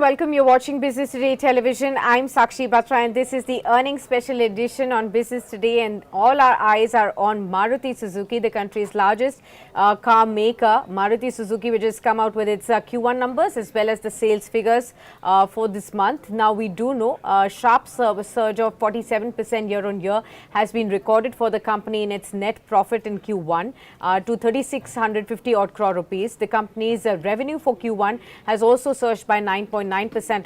and welcome. You're watching Business Today Television. I'm Sakshi Batra and this is the earnings special edition on Business Today, and all our eyes are on Maruti Suzuki, the country's largest car maker. Maruti Suzuki, which has come out with its Q1 numbers as well as the sales figures for this month. Now we do know a sharp surge of 47% year on year has been recorded for the company in its net profit in Q1 to 3,650 odd crore rupees. The company's revenue for Q1 has also surged by 9.9%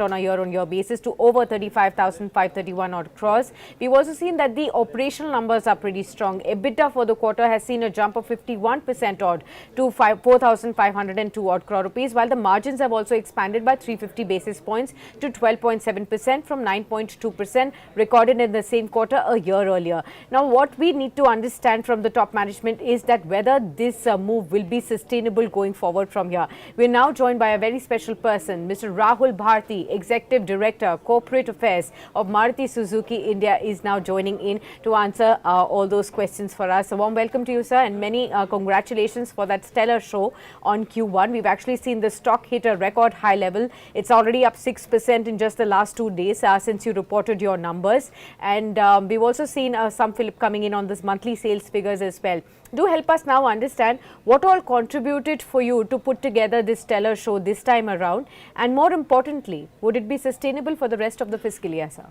on a year-on-year basis to over 35,531 odd crores. We've also seen that the operational numbers are pretty strong. EBITDA for the quarter has seen a jump of 51% odd to 4,502 odd crore rupees, while the margins have also expanded by 350 basis points to 12.7% from 9.2% recorded in the same quarter a year earlier. Now, what we need to understand from the top management is that whether this move will be sustainable going forward from here. We're now joined by a very special person, Mr. Rahul Bharti, Executive Director, Corporate Affairs of Maruti Suzuki India, is now joining in to answer all those questions for us. A warm welcome to you, sir, and many congratulations for that stellar show on Q1. We've actually seen the stock hit a record high level. It's already up 6% in just the last 2 days since you reported your numbers. And we've also seen some fillip coming in on this monthly sales figures as well. Do help us now understand what all contributed for you to put together this stellar show this time around, and more importantly, would it be sustainable for the rest of the fiscal year, sir?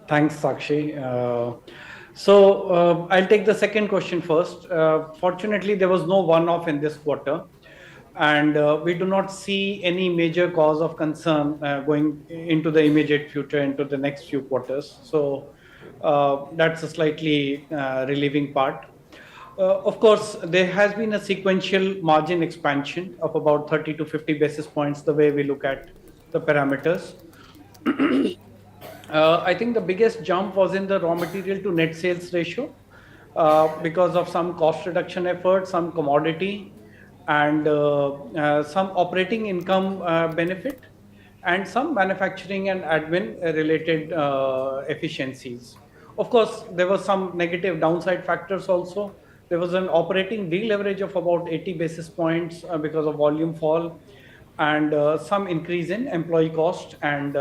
Thanks, Sakshi. I'll take the second question first. Fortunately, there was no one-off in this quarter, and we do not see any major cause of concern going into the immediate future, into the next few quarters. That's a slightly relieving part. Of course, there has been a sequential margin expansion of about 30 to 50 basis points, the way we look at the parameters. I think the biggest jump was in the raw material to net sales ratio because of some cost reduction efforts, some commodity, and some operating income benefit, and some manufacturing and admin related efficiencies. Of course, there were some negative downside factors also. There was an operating deleverage of about 80 basis points because of volume fall, and some increase in employee cost and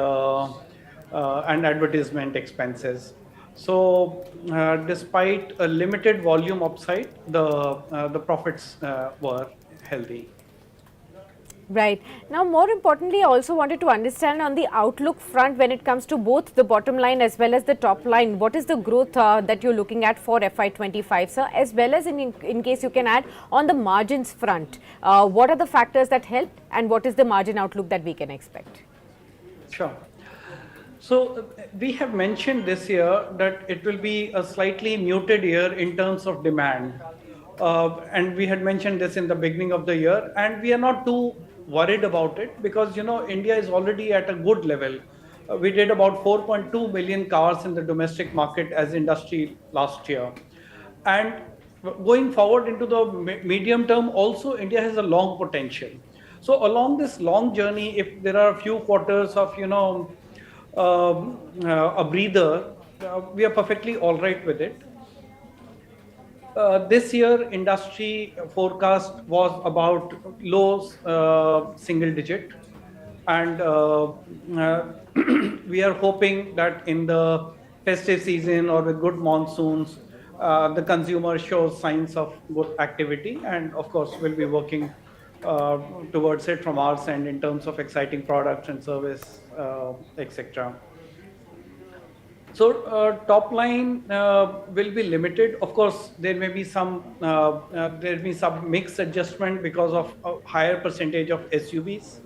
advertisement expenses. Despite a limited volume upside, the profits were healthy. Right. Now, more importantly, I also wanted to understand on the outlook front when it comes to both the bottom line as well as the top line. What is the growth that you're looking at for FY25, sir, as well as in case you can add on the margins front? What are the factors that help, and what is the margin outlook that we can expect? Sure. So we have mentioned this year that it will be a slightly muted year in terms of demand. And we had mentioned this in the beginning of the year, and we are not too worried about it because, India is already at a good level. We did about 4.2 million cars in the domestic market as industry last year. And going forward into the medium term, also India has a long potential. So along this long journey, if there are a few quarters of, a breather, we are perfectly all right with it. This year, industry forecast was about low single digit, and we are hoping that in the festive season or with good monsoons, the consumer shows signs of good activity, and of course, we'll be working towards it from our side in terms of exciting products and service, etc. So top line will be limited. Of course, there may be some mixed adjustment because of a higher percentage of SUVs.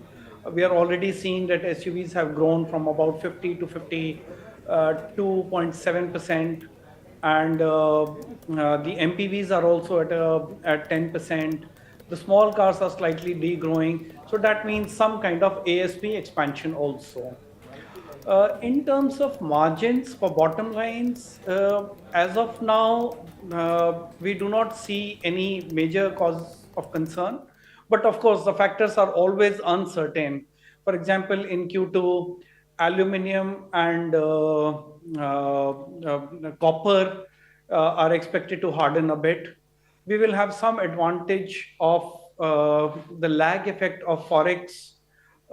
We are already seeing that SUVs have grown from about 50 to 52.7%, and the MPVs are also at 10%. The small cars are slightly degrowing, so that means some kind of ASP expansion also. In terms of margins for bottom lines, as of now, we do not see any major cause of concern. But of course, the factors are always uncertain. For example, in Q2, aluminum and copper are expected to harden a bit. We will have some advantage of the lag effect of forex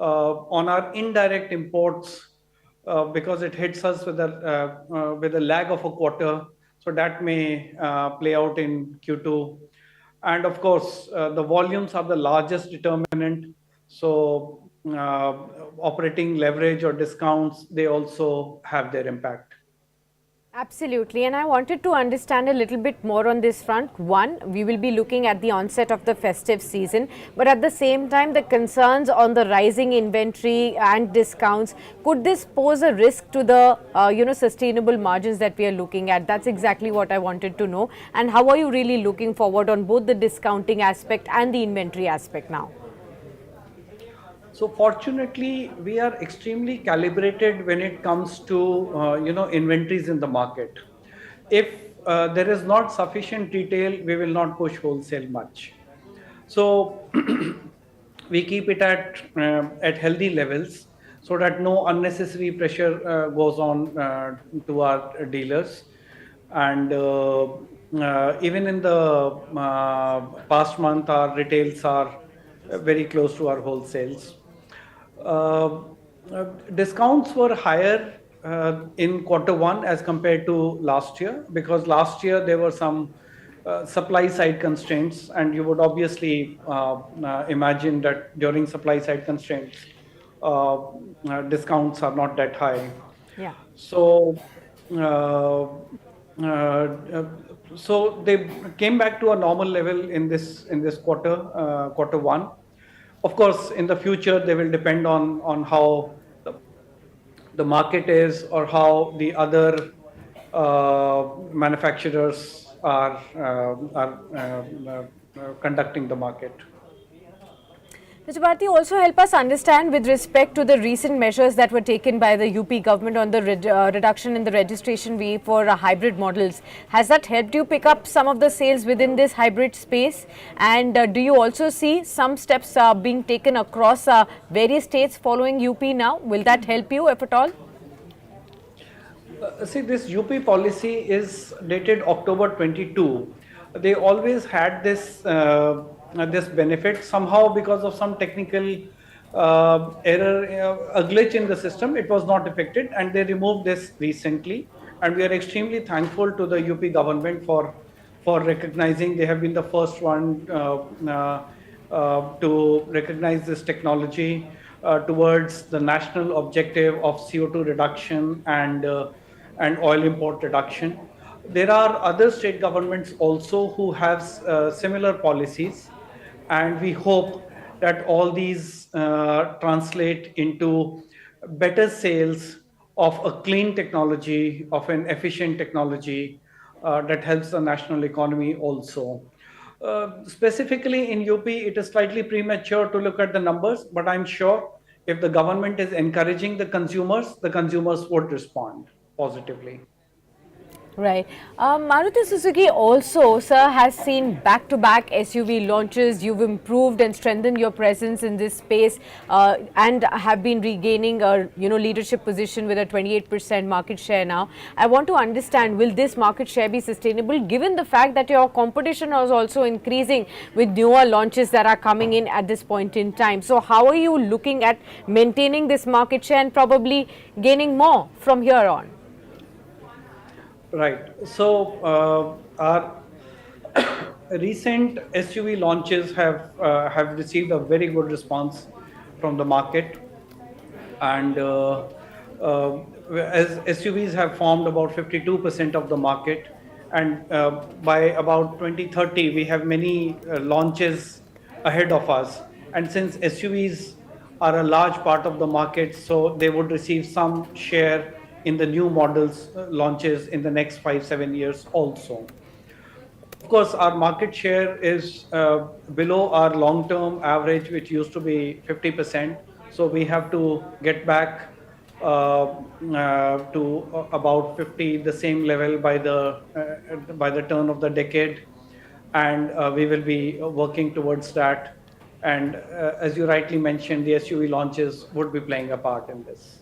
On our indirect imports, because it hits us with a lag of a quarter, so that may play out in Q2. And of course, the volumes are the largest determinant. So operating leverage or discounts, they also have their impact. Absolutely, and I wanted to understand a little bit more on this front. One, we will be looking at the onset of the festive season, but at the same time, the concerns on the rising inventory and discounts, could this pose a risk to the sustainable margins that we are looking at? That's exactly what I wanted to know. And how are you really looking forward on both the discounting aspect and the inventory aspect now? So fortunately, we are extremely calibrated when it comes to inventories in the market. If there is not sufficient retail, we will not push wholesale much. So we keep it at healthy levels so that no unnecessary pressure goes on to our dealers. And even in the past month, our retails are very close to our wholesales. Uh, Discounts were higher in Q1 as compared to last year, because last year there were some supply side constraints, and you would obviously imagine that during supply side constraints, discounts are not that high. Yeah. So, uh, uh, so they came back to a normal level in this Q1. Of course, in the future, they will depend on how the market is, or how the other manufacturers are conducting the market. Mr. Bharti, also help us understand with respect to the recent measures that were taken by the UP government on the reduction in the registration fee for hybrid models. Has that helped you pick up some of the sales within this hybrid space? And do you also see some steps being taken across various states following UP now? Will that help you, if at all? See, this UP policy is dated October 22. They always had this benefit. Somehow, because of some technical error, a glitch in the system, it was not affected, and they removed this recently. And we are extremely thankful to the UP government for recognizing. They have been the first one to recognize this technology towards the national objective of CO2 reduction and oil import reduction. There are other state governments also who have similar policies, and we hope that all these translate into better sales of a clean technology, of an efficient technology that helps the national economy also. Specifically in UP, it is slightly premature to look at the numbers, but I'm sure if the government is encouraging the consumers would respond positively. Right. Maruti Suzuki also, sir, has seen back-to-back SUV launches. You've improved and strengthened your presence in this space and have been regaining a leadership position with a 28% market share now. I want to understand, will this market share be sustainable given the fact that your competition is also increasing with newer launches that are coming in at this point in time? So how are you looking at maintaining this market share and probably gaining more from here on? Right. So our recent SUV launches have received a very good response from the market, and as SUVs have formed about 52% of the market, and by about 2030 we have many launches ahead of us. And since SUVs are a large part of the market, so they would receive some share in the new models launches in the next 5-7 years also. Of course, our market share is below our long-term average, which used to be 50%. So we have to get back to about 50, the same level by the turn of the decade, and we will be working towards that. And as you rightly mentioned, the SUV launches would be playing a part in this.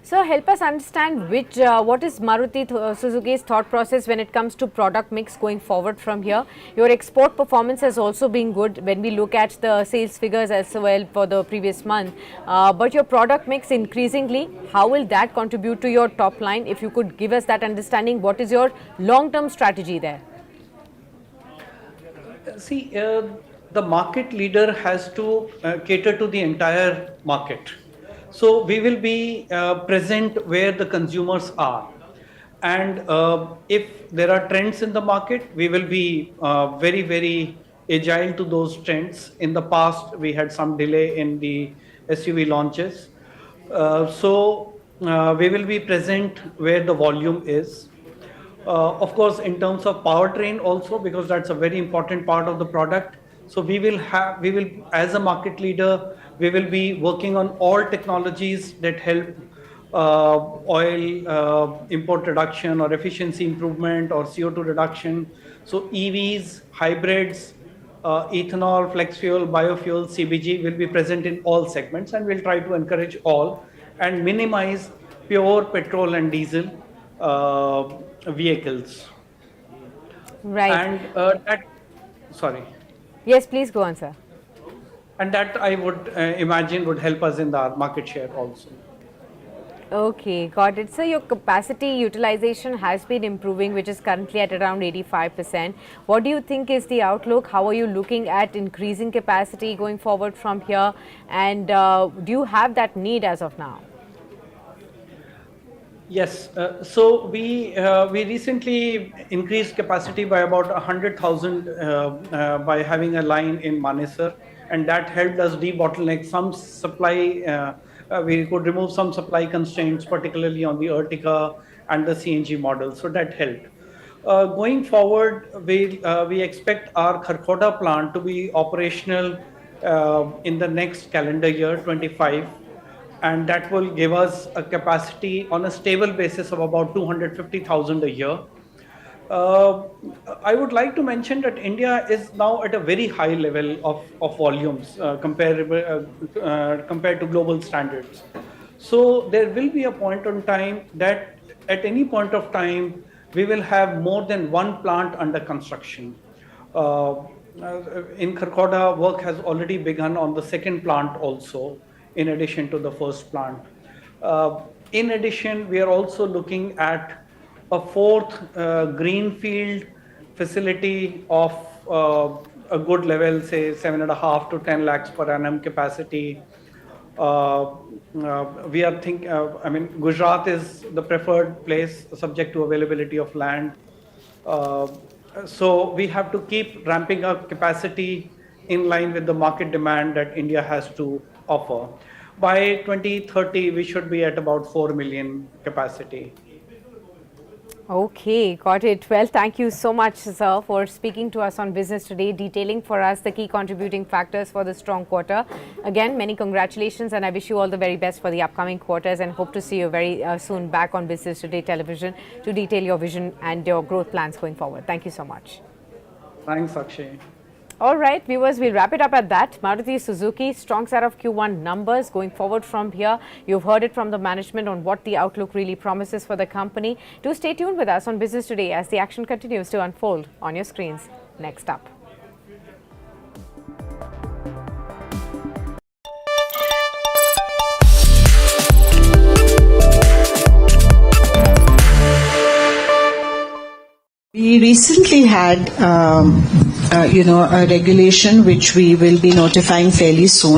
So help us understand what is Maruti Suzuki's thought process when it comes to product mix going forward from here. Your export performance has also been good when we look at the sales figures as well for the previous month. But your product mix increasingly, how will that contribute to your top line? If you could give us that understanding, what is your long-term strategy there? See, the market leader has to cater to the entire market. So we will be present where the consumers are. And if there are trends in the market, we will be very, very agile to those trends. In the past, we had some delay in the SUV launches. We will be present where the volume is. Of course, in terms of powertrain also, because that's a very important part of the product. So we will, as a market leader, we will be working on all technologies that help oil import reduction or efficiency improvement or CO2 reduction. So EVs, hybrids, ethanol, flex fuel, biofuel, CBG will be present in all segments, and we'll try to encourage all and minimize pure petrol and diesel vehicles. Right. And sorry. Yes, please go on, sir. And that I would imagine would help us in the market share also. Okay, got it. So your capacity utilization has been improving, which is currently at around 85%. What do you think is the outlook? How are you looking at increasing capacity going forward from here? And do you have that need as of now? Yes. So we recently increased capacity by about 100,000 by having a line in Manesar, and that helped us debottleneck some supply. We could remove some supply constraints, particularly on the Ertiga and the CNG model. So that helped. Going forward, we expect our Kharkhoda plant to be operational in the next calendar year, 25. And that will give us a capacity on a stable basis of about 250,000 a year. I would like to mention that India is now at a very high level of volumes compared to global standards. So there will be a point in time that at any point of time, we will have more than one plant under construction. In Kharkhoda, work has already begun on the second plant also, in addition to the first plant. In addition, we are also looking at a fourth greenfield facility of a good level, say 7.5 to 10 lakhs per annum capacity. We are Gujarat is the preferred place subject to availability of land. So we have to keep ramping up capacity in line with the market demand that India has to offer. By 2030, we should be at about 4 million capacity. Okay, got it. Well, thank you so much, sir, for speaking to us on Business Today, detailing for us the key contributing factors for the strong quarter. Again, many congratulations, and I wish you all the very best for the upcoming quarters, and hope to see you very soon back on Business Today television to detail your vision and your growth plans going forward. Thank you so much. Thanks, Sakshi. All right, viewers, we'll wrap it up at that. Maruti Suzuki, strong set of Q1 numbers going forward from here. You've heard it from the management on what the outlook really promises for the company. Do stay tuned with us on Business Today as the action continues to unfold on your screens. Next up. We recently had, a regulation which we will be notifying fairly soon.